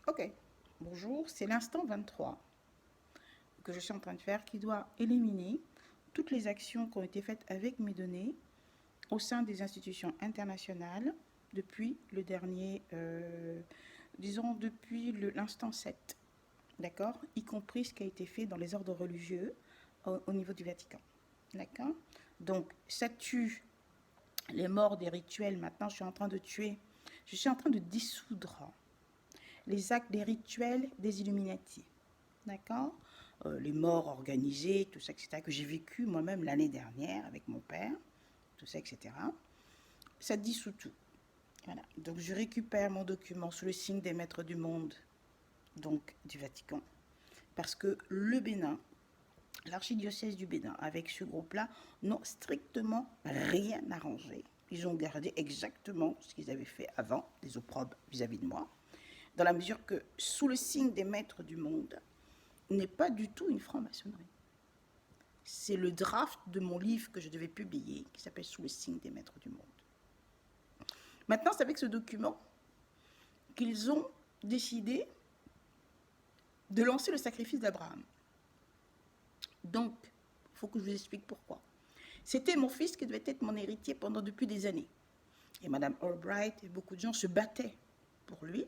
Ok, bonjour, c'est l'instant 23 que je suis en train de faire qui doit éliminer toutes les actions qui ont été faites avec mes données au sein des institutions internationales depuis le dernier, disons depuis l'instant 7, d'accord, y compris ce qui a été fait dans les ordres religieux au niveau du Vatican, d'accord. Donc ça tue les morts des rituels. Maintenant je suis en train de dissoudre les actes des rituels des Illuminati, d'accord. Les morts organisées, tout ça, etc., que j'ai vécu moi-même l'année dernière avec mon père, tout ça, etc. Ça dissout tout. Voilà. Donc je récupère mon document sous le signe des maîtres du monde, donc du Vatican, parce que le Bénin, l'archidiocèse du Bénin, avec ce groupe-là, n'ont strictement rien arrangé. Ils ont gardé exactement ce qu'ils avaient fait avant, des opprobres vis-à-vis de moi, dans la mesure que sous le signe des maîtres du monde n'est pas du tout une franc-maçonnerie. C'est le draft de mon livre que je devais publier, qui s'appelle Sous le signe des maîtres du monde. Maintenant, c'est avec ce document qu'ils ont décidé de lancer le sacrifice d'Abraham. Donc, il faut que je vous explique pourquoi. C'était mon fils qui devait être mon héritier depuis des années. Et Madame Albright et beaucoup de gens se battaient pour lui,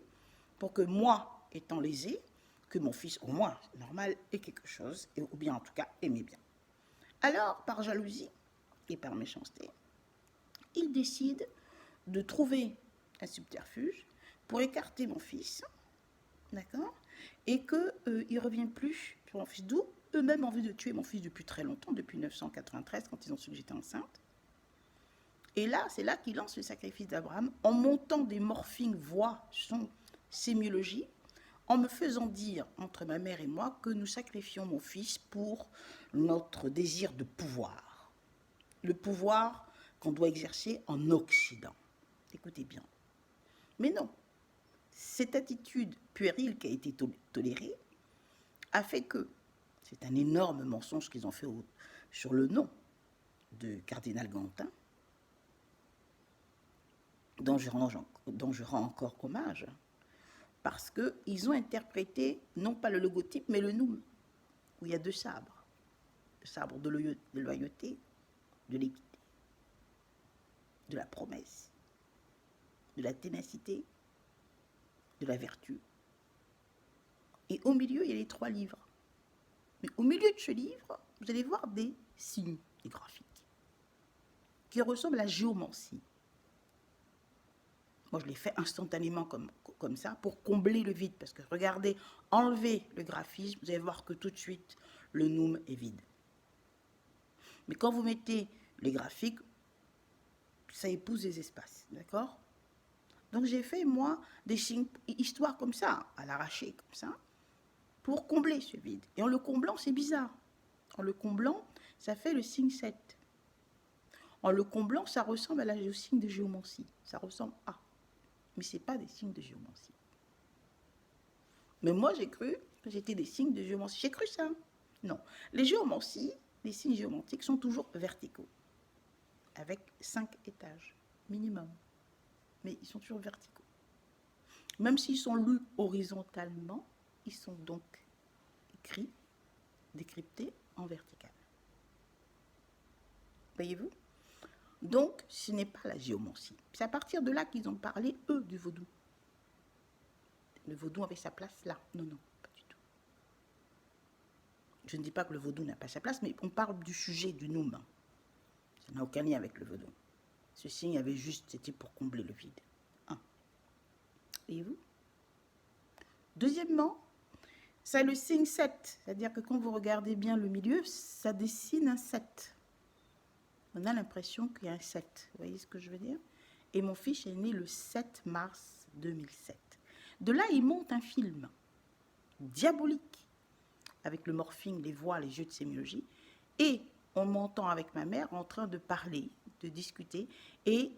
pour que moi, étant lésé, que mon fils, au moins, normal, ait quelque chose, ou bien en tout cas, aimait bien. Alors, par jalousie et par méchanceté, il décide de trouver un subterfuge pour écarter mon fils, d'accord, et qu'il ne revienne plus sur mon fils. D'où eux-mêmes ont envie de tuer mon fils depuis très longtemps, depuis 1993, quand ils ont su que j'étais enceinte. Et là, c'est là qu'il lance le sacrifice d'Abraham en montant des morphines, voix, son, sémiologie, en me faisant dire, entre ma mère et moi, que nous sacrifions mon fils pour notre désir de pouvoir. Le pouvoir qu'on doit exercer en Occident. Écoutez bien. Mais non, cette attitude puérile qui a été tolérée a fait que, c'est un énorme mensonge qu'ils ont fait sur le nom de cardinal Gantin, dont je rends encore hommage, parce qu'ils ont interprété non pas le logotype, mais le noum, où il y a deux sabres. Le sabre de loyauté, de l'équité, de la promesse, de la ténacité, de la vertu. Et au milieu, il y a les trois livres. Mais au milieu de ce livre, vous allez voir des signes, des graphiques, qui ressemblent à la géomancie. Moi, je l'ai fait instantanément comme ça pour combler le vide. Parce que regardez, enlevez le graphisme, vous allez voir que tout de suite, le noum est vide. Mais quand vous mettez les graphiques, ça épouse les espaces, d'accord? Donc j'ai fait, moi, des signes, histoires comme ça, à l'arraché, comme ça, pour combler ce vide. Et en le comblant, c'est bizarre. En le comblant, ça fait le signe 7. En le comblant, ça ressemble au signe de géomancie. Ça ressemble à. Mais ce n'est pas des signes de géomancie. Mais moi, j'ai cru que c'était des signes de géomancie. J'ai cru ça. Non. Les géomancies, les signes géomantiques sont toujours verticaux, avec 5 étages minimum. Mais ils sont toujours verticaux. Même s'ils sont lus horizontalement, ils sont donc écrits, décryptés en vertical. Voyez-vous? Donc, ce n'est pas la géomancie. C'est à partir de là qu'ils ont parlé, eux, du vaudou. Le vaudou avait sa place là. Non, non, pas du tout. Je ne dis pas que le vaudou n'a pas sa place, mais on parle du sujet du noum. Ça n'a aucun lien avec le vaudou. Ce signe avait juste, c'était pour combler le vide. Un. Voyez-vous? Deuxièmement, c'est le signe 7. C'est-à-dire que quand vous regardez bien le milieu, ça dessine un 7. On a l'impression qu'il y a un 7. Vous voyez ce que je veux dire? Et mon fils est né le 7 mars 2007. De là, il monte un film diabolique avec le morphing, les voix, les jeux de sémiologie. Et on m'entend avec ma mère en train de parler, de discuter, et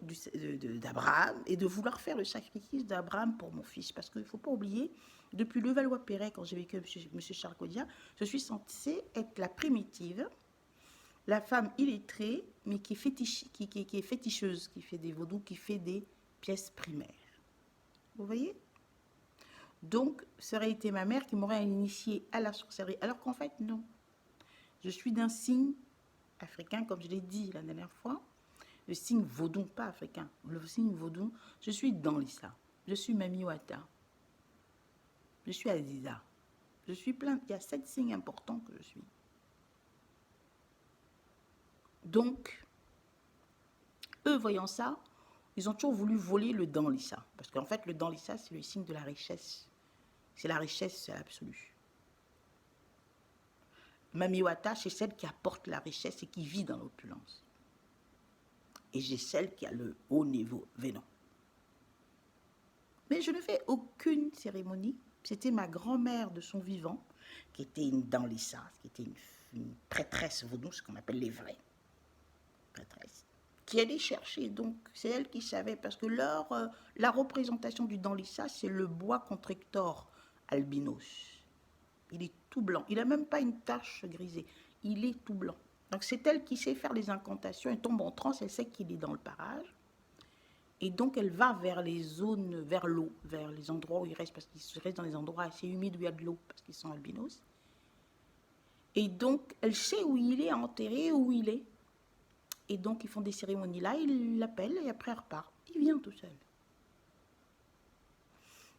d'Abraham, et de vouloir faire le sacrifice d'Abraham pour mon fils. Parce qu'il ne faut pas oublier, depuis Levallois-Perret, quand j'ai vécu avec M. Charcaudia, je suis censée être la primitive, la femme illettrée, mais qui est féticheuse, qui fait des vaudous, qui fait des pièces primaires. Vous voyez? Donc, ça aurait été ma mère qui m'aurait initiée à la sorcellerie. Alors qu'en fait, non. Je suis d'un signe africain, comme je l'ai dit la dernière fois. Le signe vaudou, pas africain. Le signe vaudou, je suis dans l'islam. Je suis Mami Wata. Je suis Aziza. Je suis plein. Il y a 7 signes importants que je suis. Donc, eux, voyant ça, ils ont toujours voulu voler le Danlissa. Parce qu'en fait, le Danlissa, c'est le signe de la richesse. C'est la richesse absolue. Mami Wata, c'est celle qui apporte la richesse et qui vit dans l'opulence. Et j'ai celle qui a le haut niveau vénant. Mais je ne fais aucune cérémonie. C'était ma grand-mère de son vivant, qui était une Danlissa, qui était une prêtresse vaudou, ce qu'on appelle les vrais prêtresses, qui allait chercher. Donc, c'est elle qui savait, parce que la représentation du Danlissa, c'est le bois constrictor albinos. Il est tout blanc. Il n'a même pas une tache grisée. Il est tout blanc. Donc, c'est elle qui sait faire les incantations. Elle tombe en transe, elle sait qu'il est dans le parage. Et donc, elle va vers les zones, vers l'eau, vers les endroits où il reste, parce qu'il reste dans les endroits assez humides où il y a de l'eau, parce qu'ils sont albinos. Et donc, elle sait où il est enterré, où il est. Et donc, ils font des cérémonies là, ils l'appellent et après, elle repart. Il vient tout seul.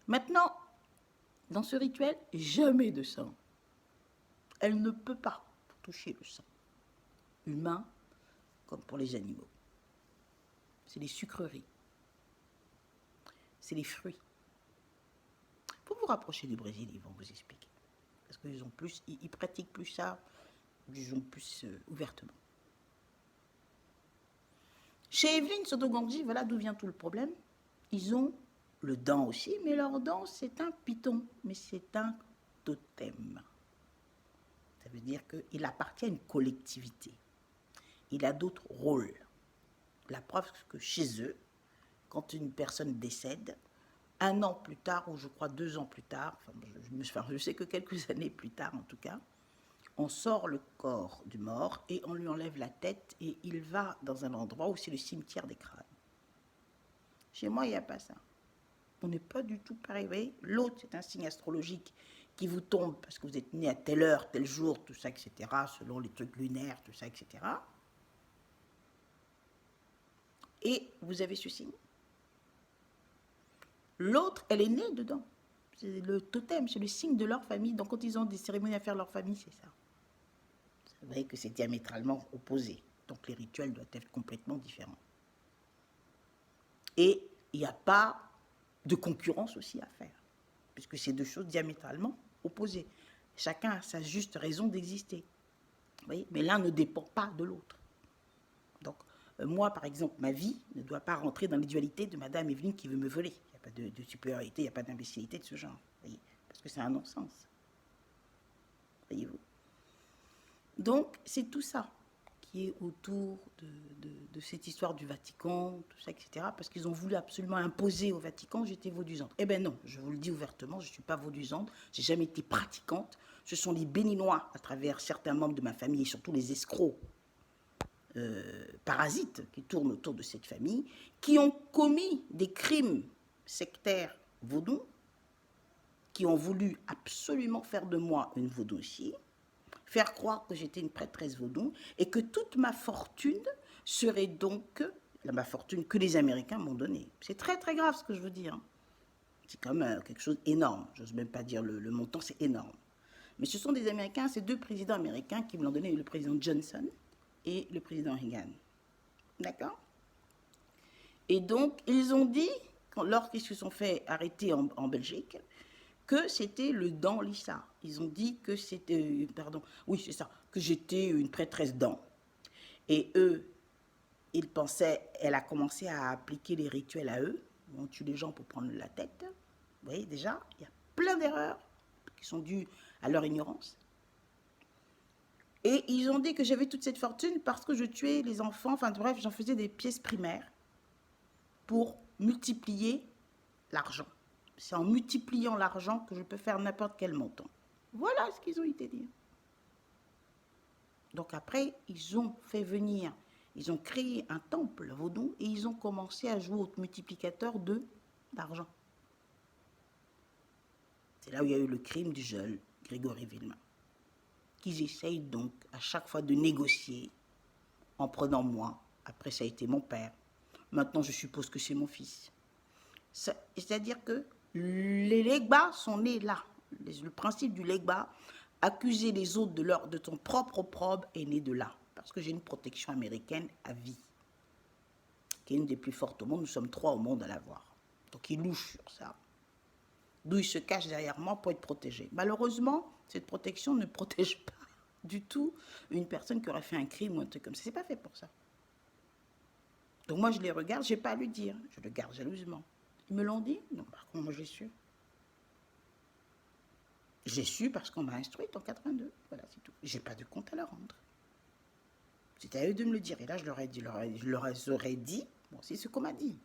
Maintenant, dans ce rituel, jamais de sang. Elle ne peut pas toucher le sang humain comme pour les animaux. C'est les sucreries. C'est les fruits. Pour vous rapprocher du Brésil, ils vont vous expliquer. Parce qu'ils ont plus, ils pratiquent plus ça, disons plus ouvertement. Chez Evelyne Sotogandji, voilà d'où vient tout le problème. Ils ont le dent aussi, mais leur dent, c'est un python, mais c'est un totem. Ça veut dire qu'il appartient à une collectivité. Il a d'autres rôles. La preuve que chez eux, quand une personne décède, 1 an plus tard, ou je crois 2 ans plus tard, je sais que quelques années plus tard en tout cas, on sort le corps du mort et on lui enlève la tête et il va dans un endroit où c'est le cimetière des crânes. Chez moi, il n'y a pas ça. On n'est pas du tout pareil. L'autre, c'est un signe astrologique qui vous tombe parce que vous êtes né à telle heure, tel jour, tout ça, etc., selon les trucs lunaires, tout ça, etc. Et vous avez ce signe. L'autre, elle est née dedans. C'est le totem, c'est le signe de leur famille. Donc, quand ils ont des cérémonies à faire leur famille, c'est ça. Vous voyez que c'est diamétralement opposé. Donc, les rituels doivent être complètement différents. Et il n'y a pas de concurrence aussi à faire, puisque c'est 2 choses diamétralement opposées. Chacun a sa juste raison d'exister. Vous voyez, mais l'un ne dépend pas de l'autre. Donc, moi, par exemple, ma vie ne doit pas rentrer dans les dualités de Madame Evelyne qui veut me voler. Il n'y a pas de supériorité, il n'y a pas d'imbécilité de ce genre. Voyez, parce que c'est un non-sens. Voyez-vous. Donc, c'est tout ça qui est autour de cette histoire du Vatican, tout ça, etc. Parce qu'ils ont voulu absolument imposer au Vatican, j'étais vaudusante. Eh bien non, je vous le dis ouvertement, je ne suis pas vaudusante, je n'ai jamais été pratiquante. Ce sont les Béninois, à travers certains membres de ma famille, et surtout les escrocs parasites qui tournent autour de cette famille, qui ont commis des crimes sectaires vaudous, qui ont voulu absolument faire de moi une vaudoussier, faire croire que j'étais une prêtresse vaudou et que toute ma fortune serait donc ma fortune que les Américains m'ont donnée. C'est très très grave ce que je veux dire. C'est quand même quelque chose d'énorme. Je n'ose même pas dire le montant, c'est énorme. Mais ce sont des Américains, ces 2 présidents américains qui me l'ont donné, le président Johnson et le président Reagan. D'accord? Et donc, ils ont dit, lorsqu'ils se sont fait arrêter en Belgique, que c'était le Danlissa. Ils ont dit que c'était, oui c'est ça, que j'étais une prêtresse dent. Et eux, ils pensaient, elle a commencé à appliquer les rituels à eux. On tue les gens pour prendre la tête. Vous voyez déjà, il y a plein d'erreurs qui sont dues à leur ignorance. Et ils ont dit que j'avais toute cette fortune parce que je tuais les enfants, enfin bref, j'en faisais des pièces primaires pour multiplier l'argent. C'est en multipliant l'argent que je peux faire n'importe quel montant. Voilà ce qu'ils ont été dire. Donc après, ils ont fait venir, ils ont créé un temple vaudou et ils ont commencé à jouer au multiplicateur d'argent. C'est là où il y a eu le crime du jeune Grégory Villemain, qu'ils essayent donc à chaque fois de négocier en prenant moi. Après, ça a été mon père. Maintenant, je suppose que c'est mon fils. C'est-à-dire que les legbas sont nés là. Le principe du legba, accuser les autres de ton propre opprobre, est né de là. Parce que j'ai une protection américaine à vie, qui est une des plus fortes au monde. Nous sommes 3 au monde à l'avoir. Donc il louche sur ça. D'où il se cache derrière moi pour être protégé. Malheureusement, cette protection ne protège pas du tout une personne qui aurait fait un crime ou un truc comme ça. C'est pas fait pour ça. Donc moi, je les regarde, je n'ai pas à lui dire. Je le garde jalousement. Ils me l'ont dit? Non, par contre, moi, j'ai su. J'ai su parce qu'on m'a instruite en 82. Voilà, c'est tout. J'ai pas de compte à leur rendre. C'était à eux de me le dire. Et là, je leur ai dit, bon, c'est ce qu'on m'a dit.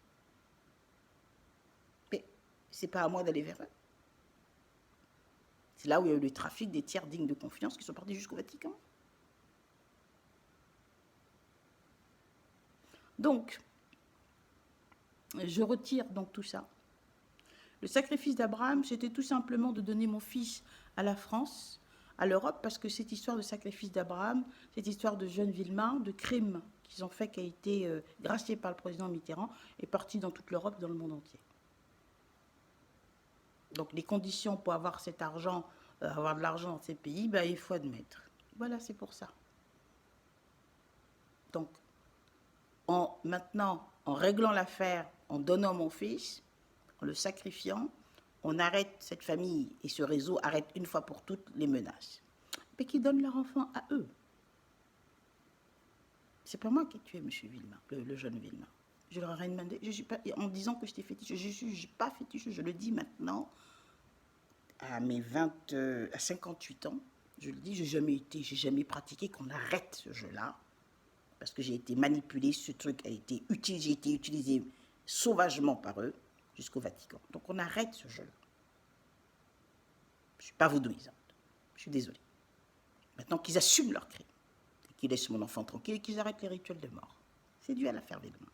Mais c'est pas à moi d'aller vers eux. C'est là où il y a eu le trafic des tiers dignes de confiance qui sont partis jusqu'au Vatican. Donc, je retire donc tout ça. Le sacrifice d'Abraham, c'était tout simplement de donner mon fils à la France, à l'Europe, parce que cette histoire de sacrifice d'Abraham, cette histoire de jeune Villemain, de crime qu'ils ont fait, qui a été gracié par le président Mitterrand, est partie dans toute l'Europe, dans le monde entier. Donc les conditions pour avoir cet argent, avoir de l'argent dans ces pays, ben, il faut admettre. Voilà, c'est pour ça. Donc, maintenant, en réglant l'affaire, en donnant mon fils, en le sacrifiant, on arrête cette famille et ce réseau arrête une fois pour toutes les menaces. Mais qui donnent leur enfant à eux. C'est pas moi qui ai tué M. Villemain, le jeune Villemain. Je leur ai demandé, je suis pas, en disant que j'étais fétiche, je ne suis pas fétiche, je le dis maintenant, à mes 58 ans, je le dis, j'ai jamais pratiqué qu'on arrête ce jeu-là, parce que j'ai été manipulée, ce truc a été utilisé sauvagement par eux, jusqu'au Vatican. Donc on arrête ce jeu-là. Je ne suis pas vaudouisante, je suis désolée. Maintenant qu'ils assument leur crime, qu'ils laissent mon enfant tranquille et qu'ils arrêtent les rituels de mort. C'est dû à l'affaire Villemain.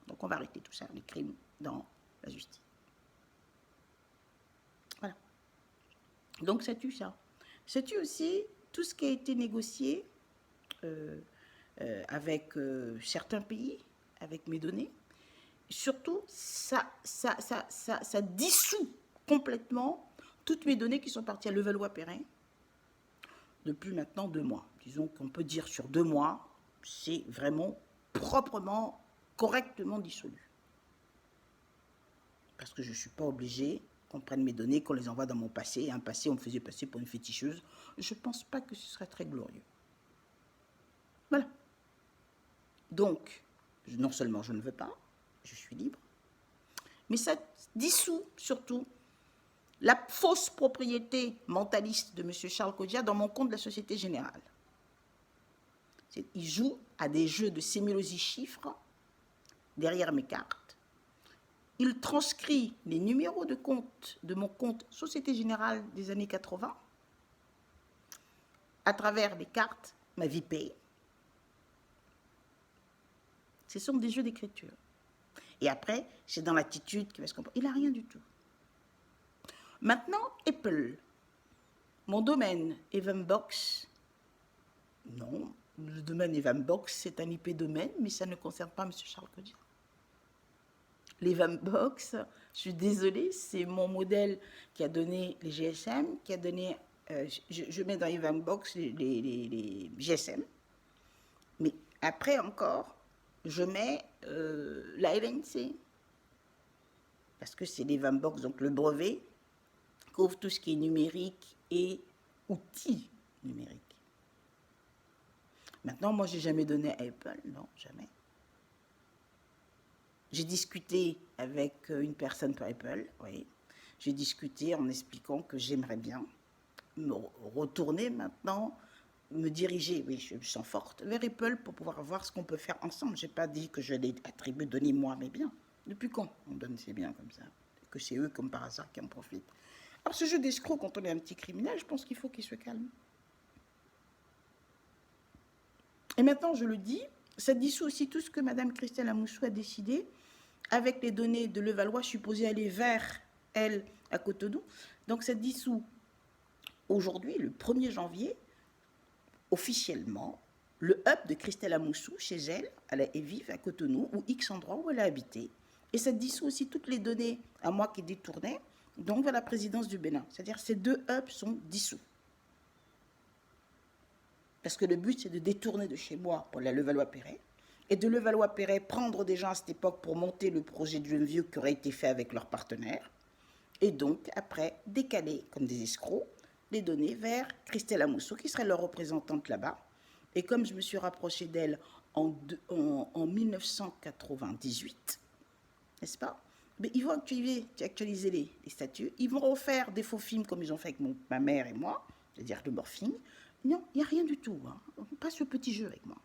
Donc on va arrêter tout ça, les crimes dans la justice. Voilà. Donc ça tue ça. Ça tue aussi tout ce qui a été négocié avec certains pays, avec mes données. Surtout, ça dissout complètement toutes mes données qui sont parties à Levallois-Perrin depuis maintenant 2 mois. Disons qu'on peut dire sur 2 mois, c'est vraiment proprement, correctement dissolu. Parce que je ne suis pas obligée qu'on prenne mes données, qu'on les envoie dans mon passé. Un passé, on me faisait passer pour une féticheuse. Je ne pense pas que ce serait très glorieux. Voilà. Donc, non seulement je ne veux pas, je suis libre, mais ça dissout surtout la fausse propriété mentaliste de M. Charles Caudiard dans mon compte de la Société Générale. Il joue à des jeux de sémiologie chiffres derrière mes cartes. Il transcrit les numéros de compte de mon compte Société Générale des années 80 à travers les cartes, ma vie paye. Ce sont des jeux d'écriture. Et après, c'est dans l'attitude qu'il va se comprendre. Il n'a rien du tout. Maintenant, Apple. Mon domaine, Evenbox. Non, le domaine Evenbox, c'est un IP domaine, mais ça ne concerne pas M. Charles Caudiard. L'Evenbox, je suis désolée, c'est mon modèle qui a donné les GSM, qui a donné... je mets dans Evenbox les GSM. Mais après encore, je mets la LNC. Parce que c'est l'Evenbox, donc le brevet, couvre tout ce qui est numérique et outils numériques. Maintenant, moi, je n'ai jamais donné à Apple, non, jamais. J'ai discuté avec une personne pour Apple, oui. J'ai discuté en expliquant que j'aimerais bien me retourner maintenant, me diriger, oui, je me sens forte, vers Apple pour pouvoir voir ce qu'on peut faire ensemble. Je n'ai pas dit que je l'ai attribué, donner moi mes biens. Depuis quand on donne ses biens comme ça? Que c'est eux, comme par hasard, qui en profitent. Alors, ce jeu d'escroc, quand on est un petit criminel, je pense qu'il faut qu'il se calme. Et maintenant, je le dis, ça dissout aussi tout ce que Mme Christelle Amoussou a décidé. Avec les données de Levallois, je suis supposée aller vers elle à Cotonou. Donc ça dissout aujourd'hui, le 1er janvier, officiellement, le hub de Christelle Amoussou, chez elle est vive à Cotonou, ou X endroit où elle a habité. Et ça dissout aussi toutes les données à moi qui détournaient, donc vers la présidence du Bénin. C'est-à-dire ces 2 hubs sont dissous. Parce que le but, c'est de détourner de chez moi pour la Levallois-Perret, et de Levallois-Perret prendre des gens à cette époque pour monter le projet de Jeune Vieux qui aurait été fait avec leurs partenaires, et donc après décaler comme des escrocs les données vers Christelle Amoussou, qui serait leur représentante là-bas. Et comme je me suis rapprochée d'elle en 1998, n'est-ce pas? Mais ils vont actualiser les statuts, ils vont refaire des faux films comme ils ont fait avec ma mère et moi, c'est-à-dire le morphing. Non, il n'y a rien du tout. Hein. Pas ce petit jeu avec moi.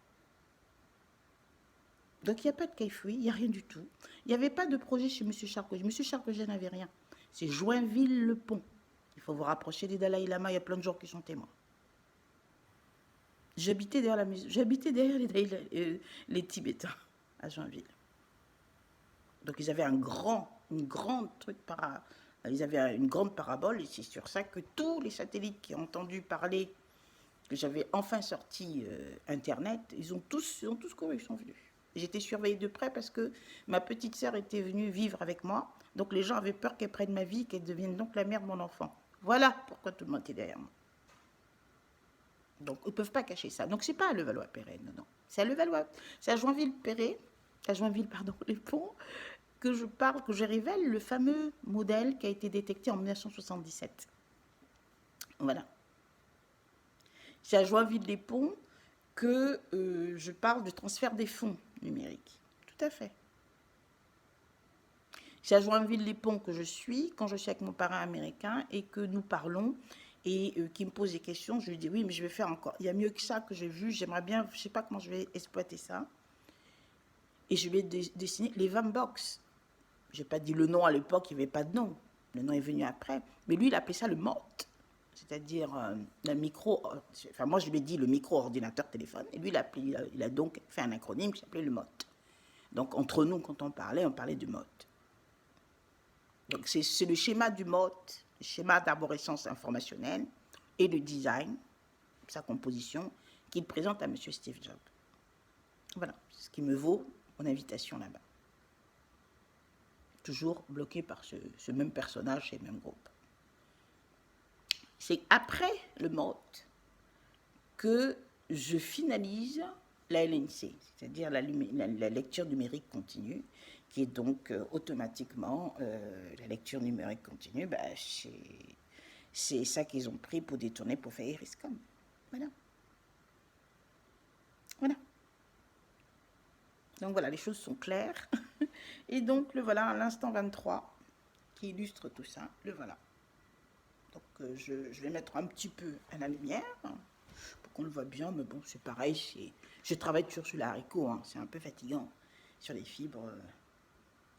Donc il n'y a pas de caifoui, il n'y a rien du tout. Il n'y avait pas de projet chez M. Charcogé. M. Charcogé n'avait rien. C'est Joinville-le-Pont. Il faut vous rapprocher des Dalai Lama, il y a plein de gens qui sont témoins. J'habitais derrière les Tibétains à Joinville. Donc ils avaient une grande parabole, et c'est sur ça que tous les satellites qui ont entendu parler que j'avais enfin sorti Internet, ils ont tous couru, ils sont venus. J'étais surveillée de près parce que ma petite sœur était venue vivre avec moi, donc les gens avaient peur qu'elle prenne ma vie, qu'elle devienne donc la mère de mon enfant. Voilà pourquoi tout le monde était derrière moi. Donc ils ne peuvent pas cacher ça. Donc c'est pas à Levallois-Perret, non. C'est à Joinville-Perret, les ponts, que je révèle le fameux modèle qui a été détecté en 1977. Voilà. C'est à Joinville-les-Ponts que je parle du transfert des fonds numériques. Tout à fait. C'est à Joinville-les-Ponts que je suis, quand je suis avec mon parrain américain et que nous parlons, et qui me pose des questions. Je lui dis oui, mais je vais faire encore. Il y a mieux que ça que j'ai vu, j'aimerais bien, je ne sais pas comment je vais exploiter ça. Et je lui ai dessiné les Vambox. Je n'ai pas dit le nom à l'époque, il n'y avait pas de nom. Le nom est venu après. Mais lui, il appelait ça le MOT. C'est-à-dire le micro, enfin moi je lui ai dit le micro-ordinateur téléphone, et lui il a donc fait un acronyme qui s'appelait le MOT. Donc entre nous, quand on parlait du MOT. Donc c'est le schéma du MOT, le schéma d'arborescence informationnelle et de design, sa composition, qu'il présente à M. Steve Jobs. Voilà, ce qui me vaut mon invitation là-bas. Toujours bloqué par ce même personnage et le même groupe. C'est après le MOT que je finalise la LNC, c'est-à-dire la lecture numérique continue, qui est donc automatiquement la lecture numérique continue. C'est ça qu'ils ont pris pour détourner, pour faire Iriscom. Voilà. Voilà. Donc voilà, les choses sont claires. Et donc le voilà, l'instant 23, qui illustre tout ça, le voilà. Donc je vais mettre un petit peu à la lumière pour qu'on le voit bien, mais bon, c'est pareil, je travaille toujours sur l'haricot, hein, c'est un peu fatigant, sur les fibres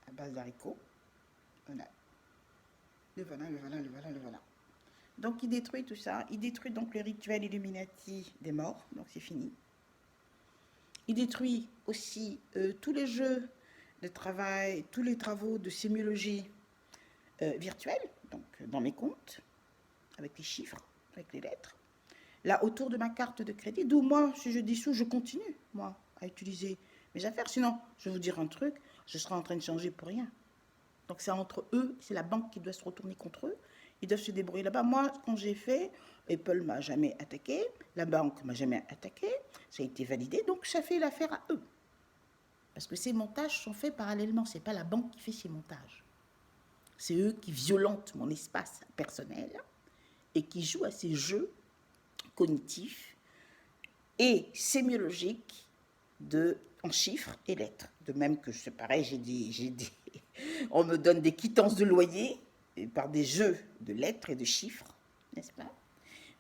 à base d'haricots. Voilà. Le voilà. Donc il détruit tout ça, il détruit donc le rituel Illuminati des morts, donc c'est fini. Il détruit aussi tous les jeux de travail, tous les travaux de sémiologie virtuelle, donc dans mes comptes, avec les chiffres, avec les lettres. Là, autour de ma carte de crédit, d'où moi, si je dissous, je continue, moi, à utiliser mes affaires. Sinon, je vais vous dire un truc, je serai en train de changer pour rien. Donc c'est entre eux, c'est la banque qui doit se retourner contre eux. Ils doivent se débrouiller là-bas. Moi, quand j'ai fait, Apple m'a jamais attaqué, la banque m'a jamais attaqué, ça a été validé, donc ça fait l'affaire à eux. Parce que ces montages sont faits parallèlement, c'est pas la banque qui fait ces montages. C'est eux qui violentent mon espace personnel et qui jouent à ces jeux cognitifs et sémiologiques en chiffres et lettres. De même que c'est pareil, on me donne des quittances de loyer par des jeux de lettres et de chiffres, n'est-ce pas?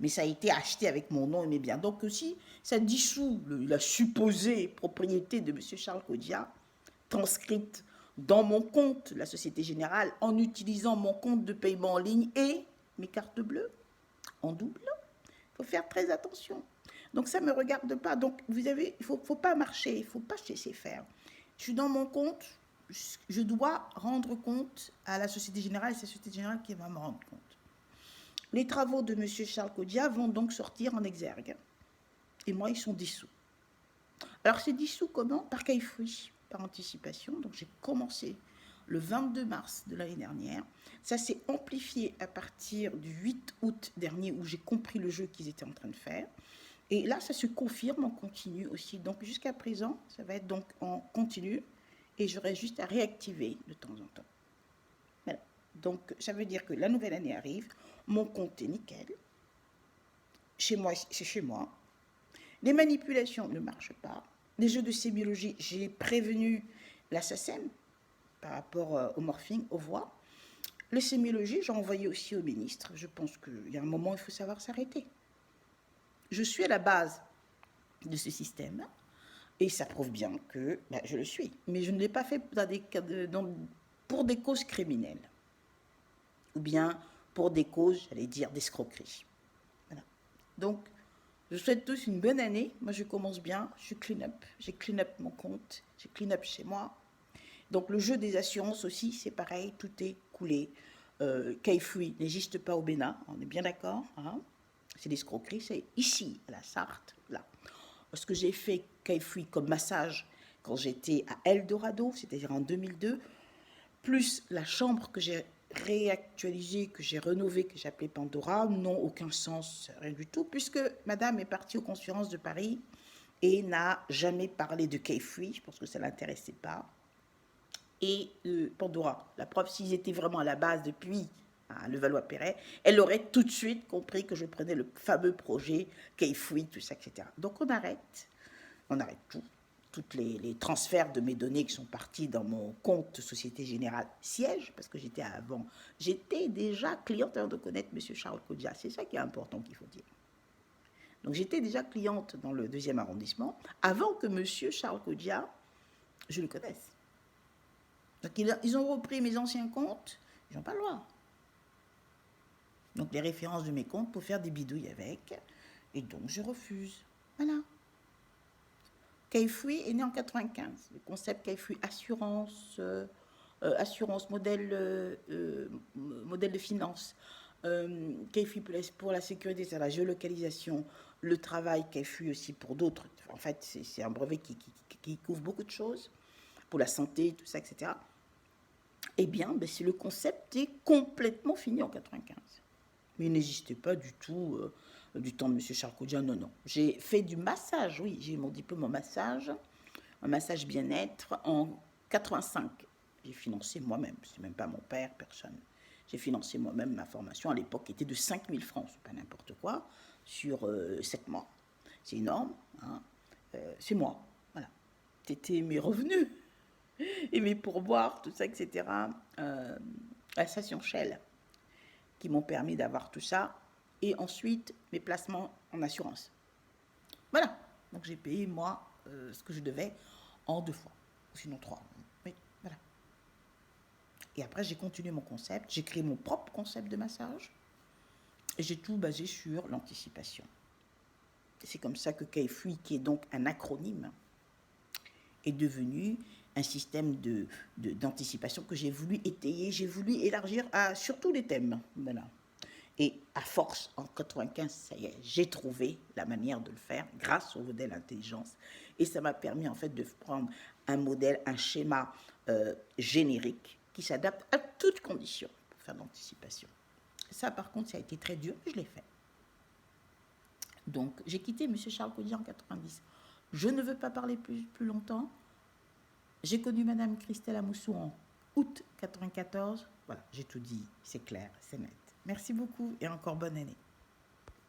Mais ça a été acheté avec mon nom et mes biens. Donc aussi, ça dissout la supposée propriété de M. Charles Caudia, transcrite dans mon compte, la Société Générale, en utilisant mon compte de paiement en ligne et mes cartes bleues en double. Il faut faire très attention. Donc ça ne me regarde pas. Donc il ne faut pas marcher, il ne faut pas se laisser faire. Je suis dans mon compte, je dois rendre compte à la Société Générale, et c'est la Société Générale qui va me rendre compte. Les travaux de M. Charles Caudiat vont donc sortir en exergue. Et moi, ils sont dissous. Alors, c'est dissous comment? Par caille-fouille, par anticipation. Donc, j'ai commencé le 22 mars de l'année dernière. Ça s'est amplifié à partir du 8 août dernier, où j'ai compris le jeu qu'ils étaient en train de faire. Et là, ça se confirme en continu aussi. Donc, jusqu'à présent, ça va être donc en continu. Et j'aurai juste à réactiver de temps en temps. Voilà. Donc, ça veut dire que la nouvelle année arrive. Mon compte est nickel. Chez moi, c'est chez moi. Les manipulations ne marchent pas. Les jeux de sémiologie, j'ai prévenu la SACEM par rapport au morphing, aux voix. Les sémiologies, j'ai envoyé aussi au ministre. Je pense qu'il y a un moment où il faut savoir s'arrêter. Je suis à la base de ce système et ça prouve bien que je le suis. Mais je ne l'ai pas fait pour des causes criminelles ou bien pour des causes, j'allais dire, d'escroquerie. Voilà. Donc, je souhaite tous une bonne année. Moi, je commence bien. Je clean up. J'ai clean up mon compte. J'ai clean up chez moi. Donc, le jeu des assurances aussi, c'est pareil. Tout est coulé. Caille-fouille n'existe pas au Bénin. On est bien d'accord. Hein, c'est l'escroquerie. C'est ici, à la Sarthe. Là. Ce que j'ai fait caille-fouille comme massage quand j'étais à Eldorado, c'est-à-dire en 2002, plus la chambre que j'ai réactualisée, que j'ai rénovée, que j'ai appelée Pandora, n'ont aucun sens, rien du tout, puisque madame est partie aux conférences de Paris et n'a jamais parlé de caille-fouille, je pense que ça ne l'intéressait pas. Et Pandora, la preuve, s'ils étaient vraiment à la base depuis Levallois-Perret, elle aurait tout de suite compris que je prenais le fameux projet caille-fouille, tout ça, etc. Donc on arrête tout. Tous les transferts de mes données qui sont partis dans mon compte Société Générale siège, parce que j'étais déjà cliente avant de connaître M. Charles Caudiat. C'est ça qui est important qu'il faut dire. Donc j'étais déjà cliente dans le 2e arrondissement avant que M. Charles Caudiat, je le connaisse. Donc ils ont repris mes anciens comptes, ils n'ont pas le droit. Donc les références de mes comptes pour faire des bidouilles avec, et donc je refuse. Voilà. caille-fouille est né en 95. Le concept caille-fouille assurance, modèle de finance. caille-fouille pour la sécurité, c'est la géolocalisation, le travail, caille-fouille aussi pour d'autres. En fait, c'est un brevet qui couvre beaucoup de choses, pour la santé, tout ça, etc. Eh bien, c'est le concept est complètement fini en 95. Mais il n'existait pas du tout du temps de M. Charles Caudiat, non. J'ai fait du massage, oui, j'ai mon diplôme en massage, un massage bien-être en 85. J'ai financé moi-même, c'est même pas mon père, personne. J'ai financé moi-même ma formation, à l'époque, qui était de 5 000 francs, c'est pas n'importe quoi, sur 7 mois. C'est énorme, hein. C'est moi, voilà. C'était mes revenus et mes pourboires, tout ça, etc. La station Shell, qui m'ont permis d'avoir tout ça, et ensuite mes placements en assurance. Voilà, donc j'ai payé moi ce que je devais en 2 fois, sinon 3. Oui, voilà. Et après j'ai continué mon concept, j'ai créé mon propre concept de massage, et j'ai tout basé sur l'anticipation. C'est comme ça que caille-fouille, qui est donc un acronyme, est devenu un système d'anticipation que j'ai voulu étayer, j'ai voulu élargir sur tous les thèmes. Voilà. Et à force, en 95, ça y est, j'ai trouvé la manière de le faire grâce au modèle intelligence. Et ça m'a permis en fait de prendre un modèle, un schéma générique qui s'adapte à toutes conditions pour faire de l'anticipation. Ça, par contre, ça a été très dur, mais je l'ai fait. Donc, j'ai quitté M. Charles Caudiat en 90. Je ne veux pas parler plus longtemps. J'ai connu Mme Christelle Amoussou en août 94. Voilà, j'ai tout dit, c'est clair, c'est net. Merci beaucoup et encore bonne année.